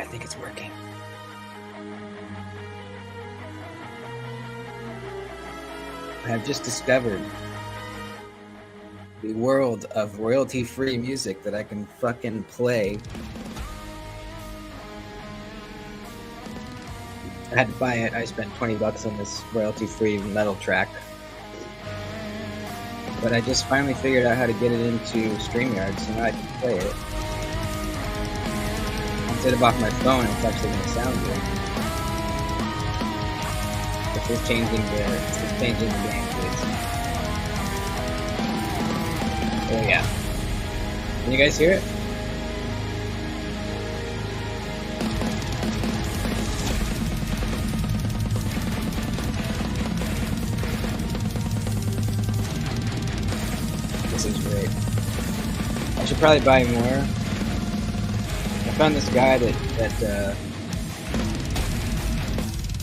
think it's working. I have just discovered the world of royalty-free music that I can fucking play. I had to buy it. I spent $20 on this royalty-free metal track. But I just finally figured out how to get it into StreamYard, so now I can play it. Instead of off my phone, it's actually going to sound good. This is changing the game, please. Oh yeah. Can you guys hear it? This is great. I should probably buy more. I found this guy that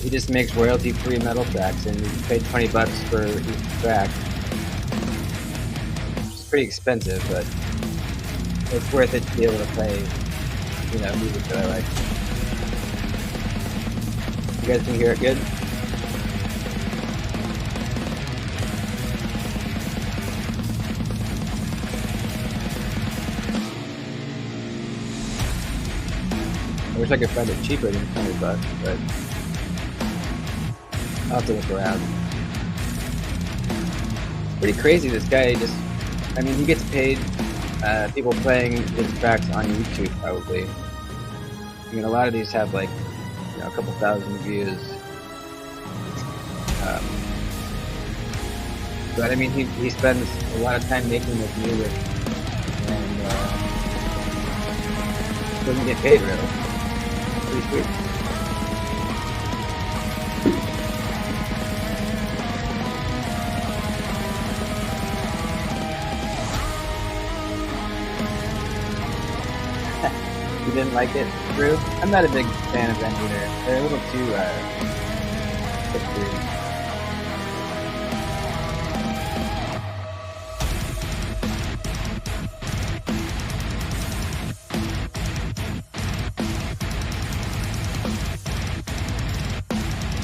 he just makes royalty-free metal tracks, and you pay $20 for each track. It's pretty expensive, but it's worth it to be able to play, music that I like. You guys can hear it good? I wish I could find it cheaper than $20, but I'll have to look around. It's pretty crazy, this guy he gets paid people playing his tracks on YouTube, probably. I mean, a lot of these have a couple thousand views. But I mean, he spends a lot of time making this music and doesn't get paid really. Pretty sweet. You didn't like it, Drew? I'm not a big fan of them either. They're a little too extreme.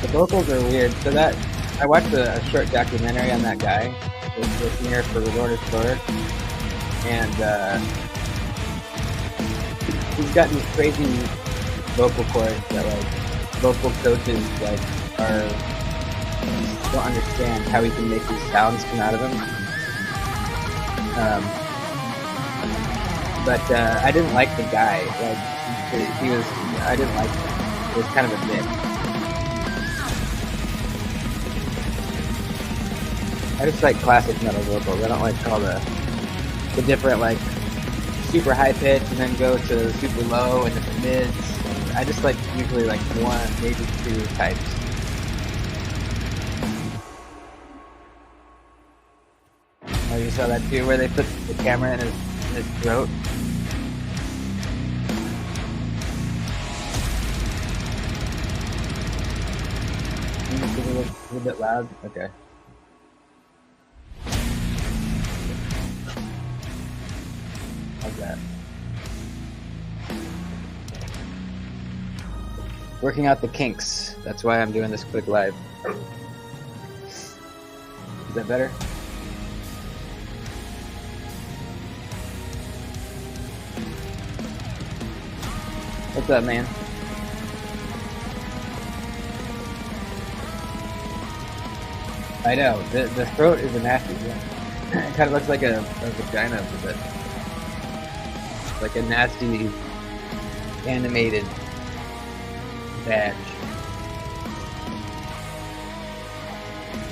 The vocals are weird. So that I watched a short documentary on that guy, the singer for The Lord of Sword, and he's got these crazy vocal cords that vocal coaches don't understand how he can make these sounds come out of him. But I didn't like the guy. I didn't like him. It was kind of a dick. I just like classic metal vocals. I don't like all the different super high pitch and then go to super low and then the mids. I just usually one, maybe two types. Oh, you saw that too, where they put the camera in his throat? It's a little bit loud? Okay. How's that? Working out the kinks. That's why I'm doing this quick live. Is that better? What's up, man? I know. The throat is a nasty thing. It kind of looks like a vagina a bit. Like a nasty animated badge.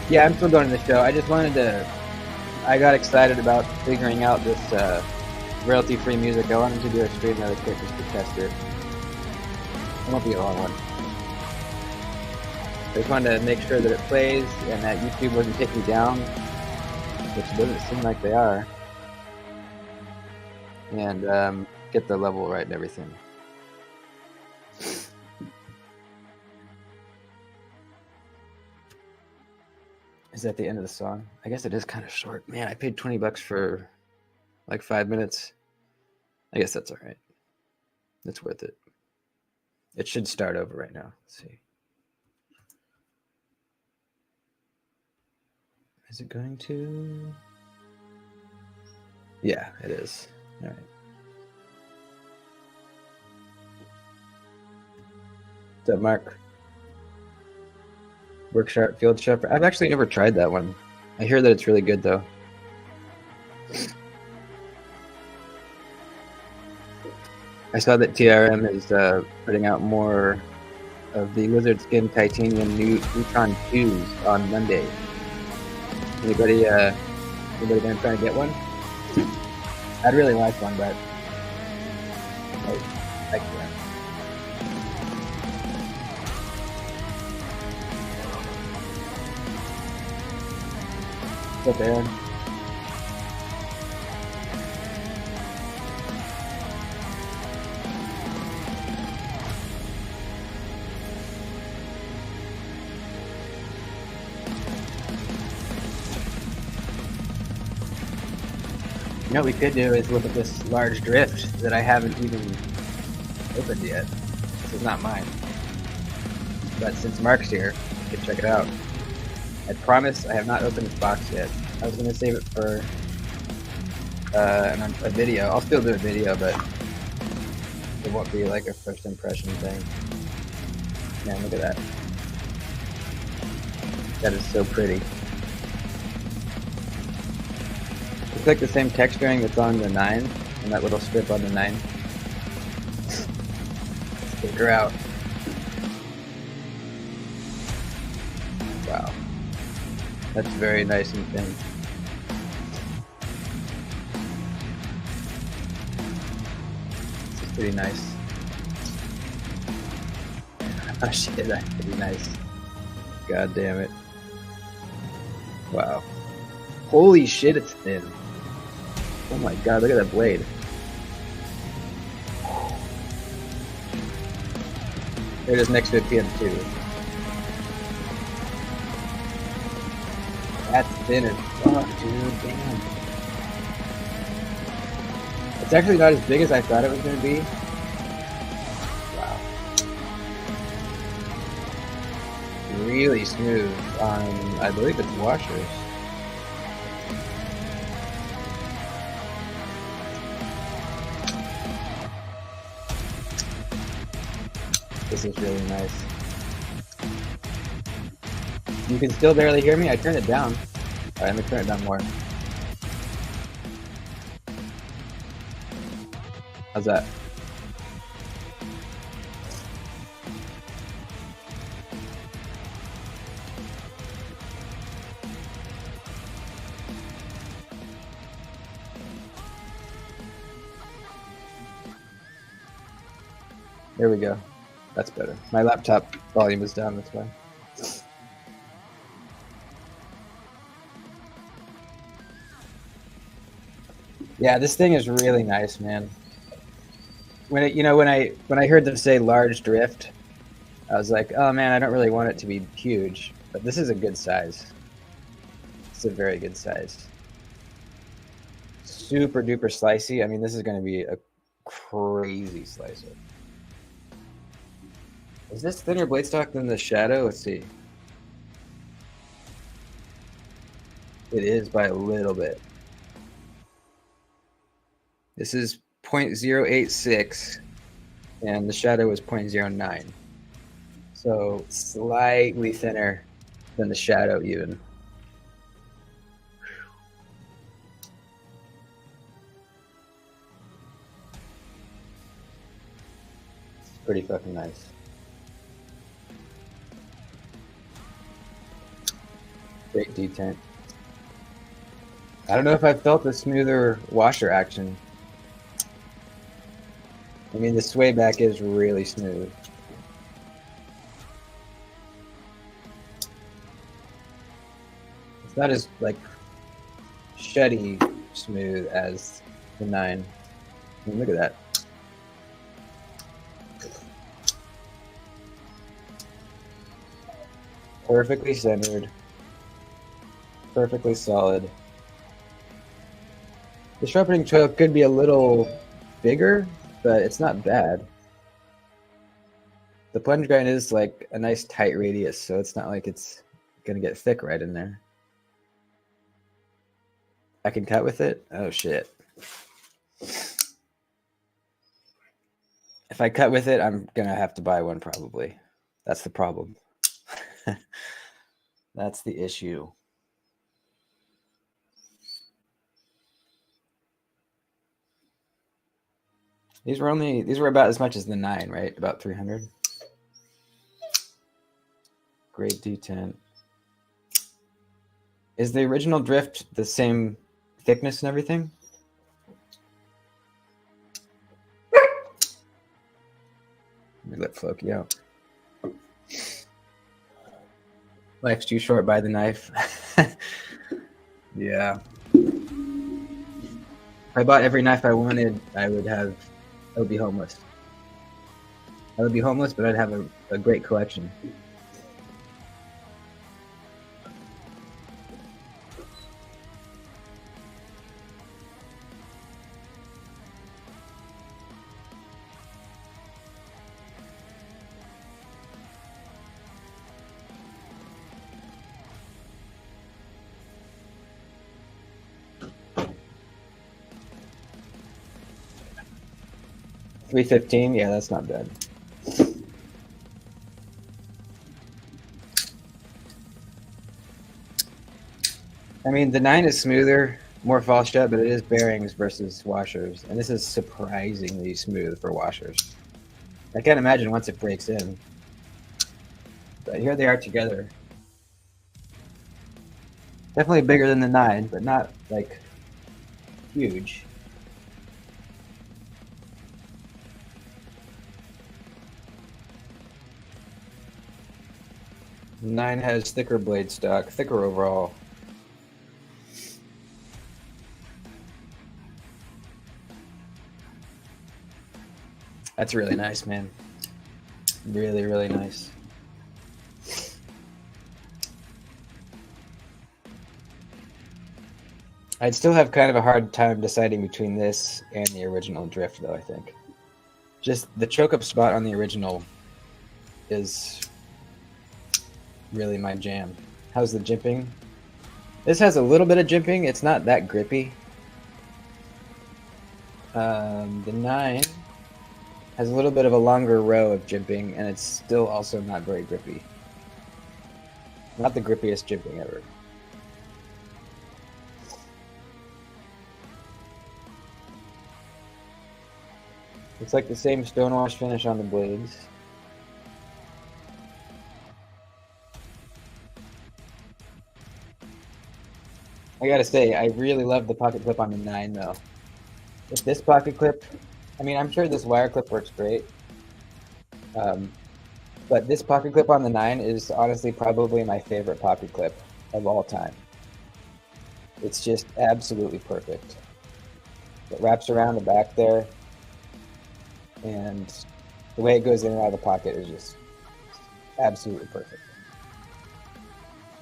Yeah, I'm still going to the show. I just I got excited about figuring out this royalty-free music. I wanted to do a stream really quick just to test it. It won't be a long one. I just wanted to make sure that it plays and that YouTube wouldn't take me down, which doesn't seem like they are. And get the level right and everything. Is that the end of the song? I guess it is kind of short. Man, I paid $20 for 5 minutes. I guess that's all right. It's worth it. It should start over right now. Let's see. Is it going to? Yeah, it is. All right. What's up, Mark? Workshop, Field Shepherd. I've actually never tried that one. I hear that it's really good, though. I saw that TRM is putting out more of the Lizard Skin Titanium Neutron 2s on Monday. Anybody gonna try and get one? I'd really like one, but I can't. What's up, Aaron? You know what we could do is look at this large drift that I haven't even opened yet. This is not mine. But since Mark's here, we can check it out. I promise I have not opened this box yet. I was going to save it for a video. I'll still do a video, but it won't be like a first impression thing. Man, look at that. That is so pretty. It's like the same texturing that's on the 9, and that little strip on the 9. Take her out. Wow. That's very nice and thin. This is pretty nice. Oh shit, that's pretty nice. God damn it. Wow. Holy shit, it's thin. Oh my god, look at that blade. There it is next to a PM2. That's thin as fuck, dude. Damn. It's actually not as big as I thought it was going to be. Wow. Really smooth on, I believe it's washers. This is really nice. You can still barely hear me? I turned it down. Alright, let me turn it down more. How's that? There we go. That's better. My laptop volume is down, that's why. Yeah, this thing is really nice, man. When it, when I heard them say large drift, I was like, oh man, I don't really want it to be huge, but this is a good size. It's a very good size. Super duper slicey. I mean, this is going to be a crazy slicer. Is this thinner blade stock than the Shadow? Let's see. It is by a little bit. This is 0.086, and the Shadow is 0.09. So slightly thinner than the Shadow even. It's pretty fucking nice. Great detent. I don't know if I've felt a smoother washer action. I mean, the sway back is really smooth. It's not as like shuddy smooth as the 9. I mean, look at that. Perfectly centered. Perfectly solid. The sharpening choil could be a little bigger, but it's not bad. The plunge grind is like a nice tight radius, so it's not like it's gonna get thick right in there. I can cut with it? Oh shit. If I cut with it, I'm gonna have to buy one probably. That's the problem. That's the issue. These were about as much as the 9, right? About 300. Grade D10. Is the original drift the same thickness and everything? Let me let Floki out. Life's too short by the knife. Yeah. If I bought every knife I wanted, I would be homeless. I would be homeless, but I'd have a great collection. $315, yeah, that's not bad. I mean, the 9 is smoother, more false shut, but it is bearings versus washers, and this is surprisingly smooth for washers. I can't imagine once it breaks in. But here they are together. Definitely bigger than the 9, but not like huge. The 9 has thicker blade stock, thicker overall. That's really nice, man. Really, really nice. I'd still have kind of a hard time deciding between this and the original drift, though, I think. Just the choke-up spot on the original is really my jam. How's the jimping? This has a little bit of jimping. It's not that grippy. The 9 has a little bit of a longer row of jimping, and it's still also not very grippy. Not the grippiest jimping ever. It's like the same stonewash finish on the blades. I gotta say, I really love the pocket clip on the 9, though. If this pocket clip, I mean, I'm sure this wire clip works great. But this pocket clip on the 9 is honestly probably my favorite pocket clip of all time. It's just absolutely perfect. It wraps around the back there, and the way it goes in and out of the pocket is just absolutely perfect.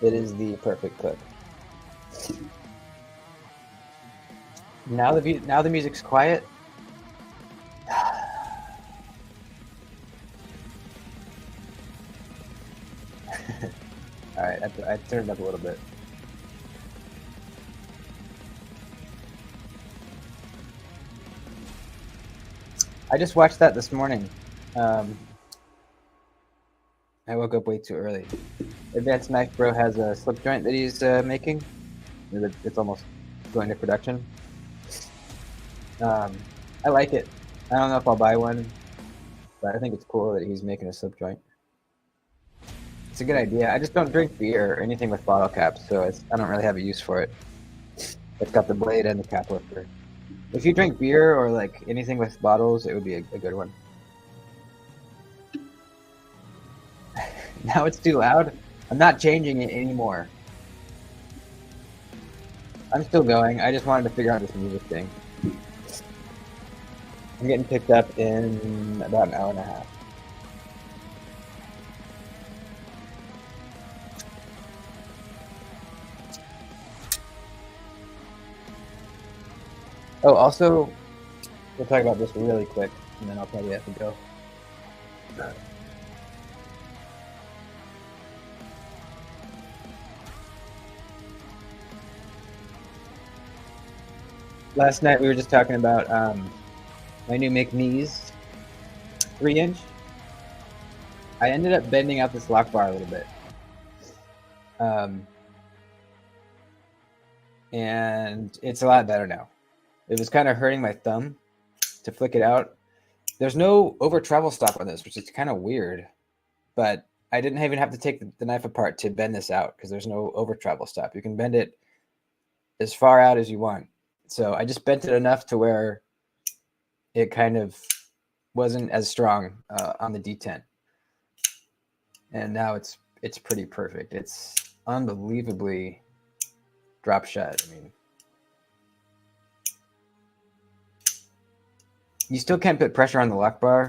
It is the perfect clip. Now the music's quiet. All right, I turned it up a little bit. I just watched that this morning. I woke up way too early. Advanced Knife Bro has a slip joint that he's making. It's almost going to production. I like it. I don't know if I'll buy one, but I think it's cool that he's making a slip joint. It's a good idea. I just don't drink beer or anything with bottle caps, so I don't really have a use for it. It's got the blade and the cap lifter. If you drink beer or like anything with bottles, it would be a good one. Now it's too loud. I'm not changing it anymore. I'm still going. I just wanted to figure out this music thing. I'm getting picked up in about an hour and a half. Oh, also, we'll talk about this really quick, and then I'll probably have to go. Last night we were just talking about my new McNeese 3-inch. I ended up bending out this lock bar a little bit. And it's a lot better now. It was kind of hurting my thumb to flick it out. There's no over travel stop on this, which is kind of weird, but I didn't even have to take the knife apart to bend this out because there's no over travel stop. You can bend it as far out as you want. So I just bent it enough to where it kind of wasn't as strong on the detent. And now it's pretty perfect. It's unbelievably drop shut. I mean, you still can't put pressure on the lock bar,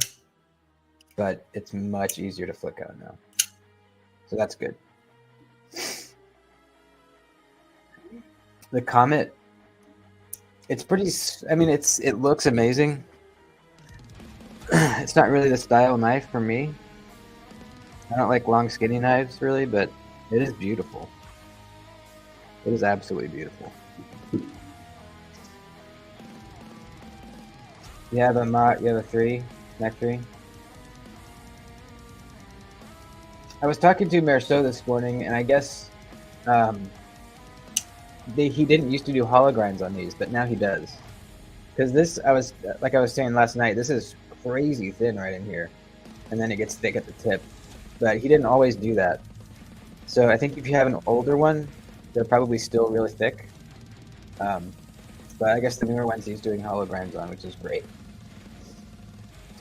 but it's much easier to flick out now. So that's good. The Comet, it's pretty, I mean, it looks amazing. It's not really the style knife for me. I don't like long skinny knives really, but it is beautiful. It is absolutely beautiful. You have a 3, Mach 3. I was talking to Marceau this morning, and I guess he didn't used to do hollow grinds on these, but now he does. Because this, I was saying last night, this is crazy thin right in here, and then it gets thick at the tip. But he didn't always do that. So I think if you have an older one, they're probably still really thick. But I guess the newer ones he's doing hollow grinds on, which is great.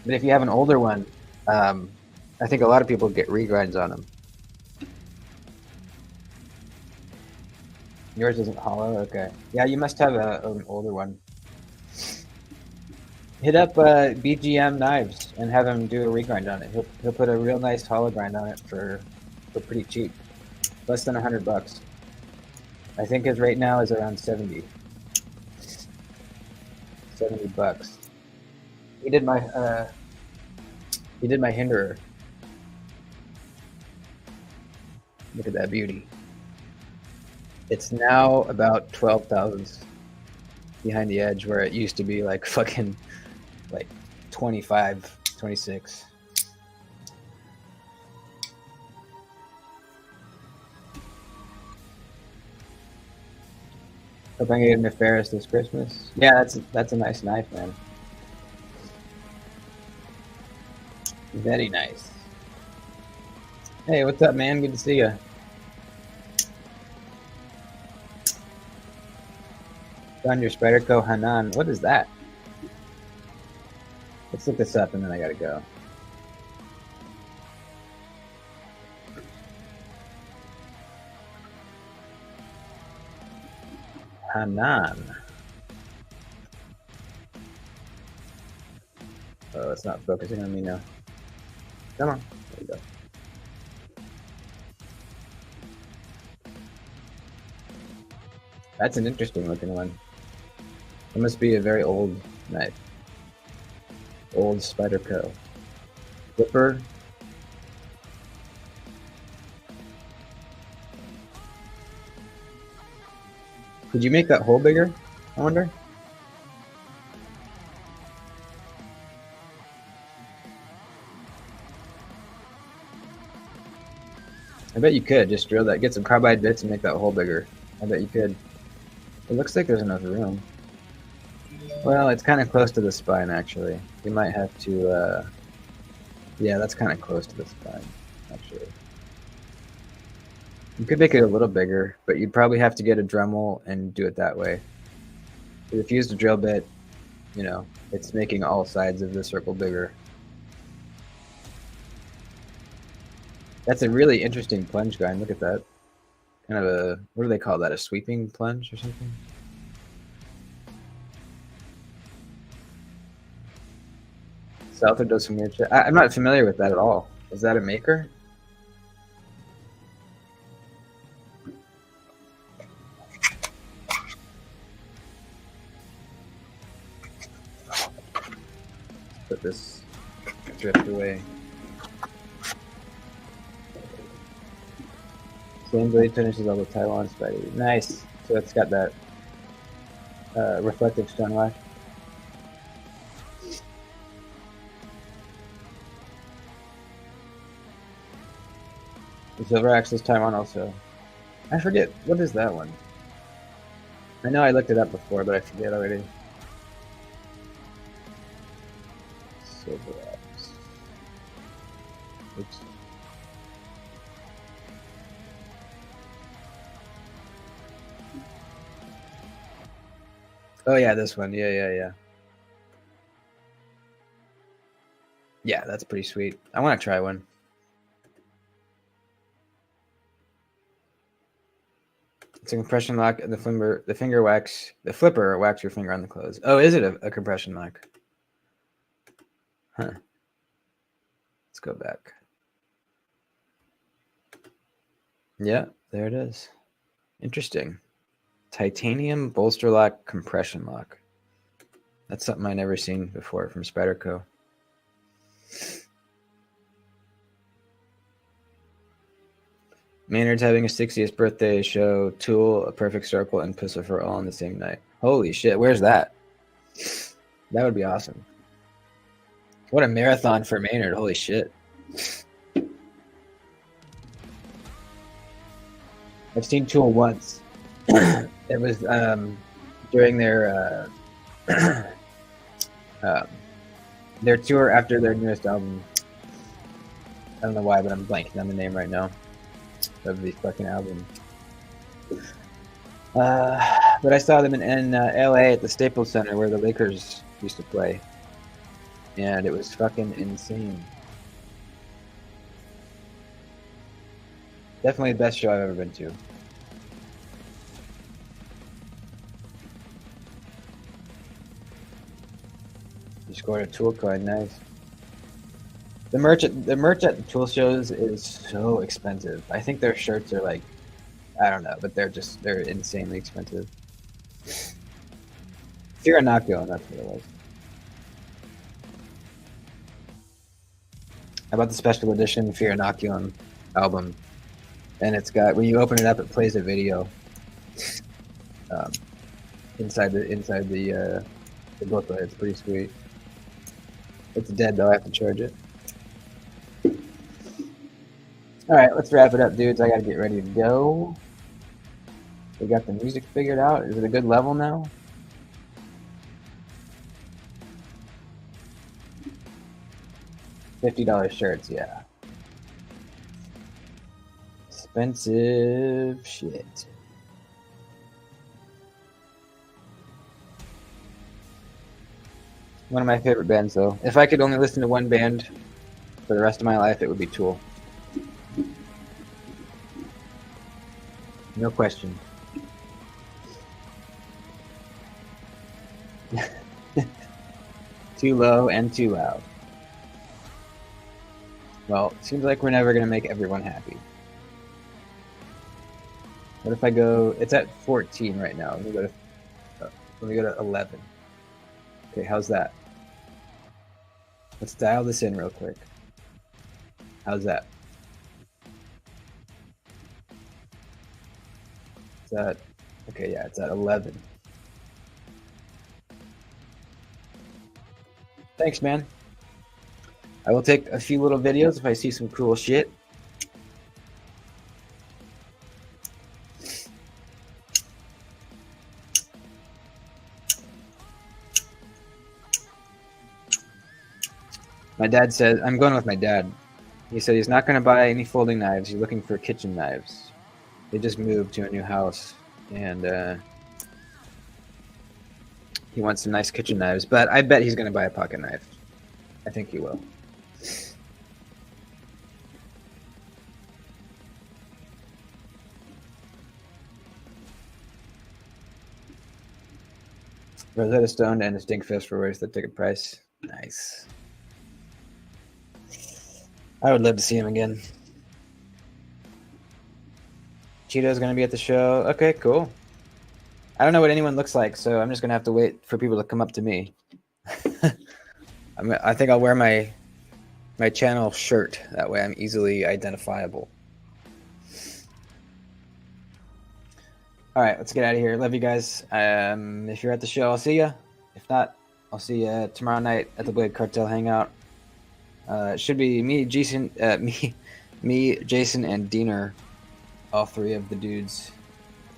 But if you have an older one, I think a lot of people get regrinds on them. Yours isn't hollow? Okay. Yeah, you must have an older one. Hit up BGM Knives and have him do a regrind on it. He'll put a real nice hollow grind on it for pretty cheap. Less than $100. I think his rate now is around 70. $70. He did my Hinderer. Look at that beauty. It's now about 12 thousandths behind the edge, where it used to be like fucking like 25, 26. Hope I can get him to Ferris this Christmas. Yeah, that's a nice knife, man. Very nice. Hey, what's up, man? Good to see you. Found your Spyderco Hanan. What is that? Let's look this up and then I gotta go. Hanan. Oh, it's not focusing on me now. Come on. There we go. That's an interesting looking one. It must be a very old knife. Old Spyderco. Flipper. Could you make that hole bigger? I wonder. I bet you could just drill that, get some carbide bits and make that hole bigger. I bet you could. It looks like there's enough room. Well, it's kind of close to the spine, actually. You might have to, yeah, that's kind of close to the spine, actually. You could make it a little bigger, but you'd probably have to get a Dremel and do it that way. If you used a drill bit, you know, it's making all sides of the circle bigger. That's a really interesting plunge grind. Look at that. Kind of a, what do they call that? A sweeping plunge or something? Souther does some weird shit. I'm not familiar with that at all. Is that a maker? Put this drift away. Same blade finishes all the Taiwan Spidey. Nice. So it's got that reflective stonewash. The silver axe this time on also. I forget, what is that one? I know I looked it up before, but I forget already. Silver axe. Oops. Oh yeah, this one. Yeah. Yeah, that's pretty sweet. I want to try one. It's a compression lock, and the flipper wax your finger on the close. Oh, is it a compression lock? Huh. Let's go back. Yeah, there it is. Interesting. Titanium bolster lock, compression lock. That's something I never seen before from Spyderco. Maynard's having a 60th birthday show. Tool, A Perfect Circle, and Pussifer all on the same night. Holy shit, where's that? That would be awesome. What a marathon for Maynard, holy shit. I've seen Tool once. It was during their tour after their newest album. I don't know why, but I'm blanking on the name right now of the fucking album. But I saw them in LA at the Staples Center where the Lakers used to play. And it was fucking insane. Definitely the best show I've ever been to. You scored a Tool coin, nice. The merch at the Tool shows is so expensive. I think their shirts are like, I don't know, but they're insanely expensive. Fear Inoculum, that's what it was. How about the special edition Fear Inoculum album? And it's got, when you open it up, it plays a video inside the booklet. It's pretty sweet. It's dead though. I have to charge it. All right, let's wrap it up, dudes. I gotta get ready to go. We got the music figured out. Is it a good level now? $50 shirts, yeah. Expensive shit. One of my favorite bands, though. If I could only listen to one band for the rest of my life, it would be Tool. No question. Too low and too loud. Well, it seems like we're never going to make everyone happy. What if I go... It's at 14 right now. Let me go to 11. Okay, how's that? Let's dial this in real quick. How's that? It's at... Okay, yeah, it's at 11. Thanks, man. I will take a few little videos if I see some cool shit. My dad said, I'm going with my dad. He said he's not going to buy any folding knives. He's looking for kitchen knives. They just moved to a new house, and he wants some nice kitchen knives. But I bet he's going to buy a pocket knife. I think he will. Rosetta Stone and a Stinkfist for worth the ticket price. Nice. I would love to see him again. Cheeto's going to be at the show. Okay, cool. I don't know what anyone looks like, so I'm just going to have to wait for people to come up to me. I think I'll wear my channel shirt. That way I'm easily identifiable. All right, let's get out of here. Love you guys. If you're at the show, I'll see you. If not, I'll see you tomorrow night at the Blade Cartel Hangout. It should be me, Jason, Jason, and Diener, all three of the dudes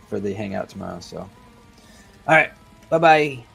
for the Hangout tomorrow. So, all right, bye bye.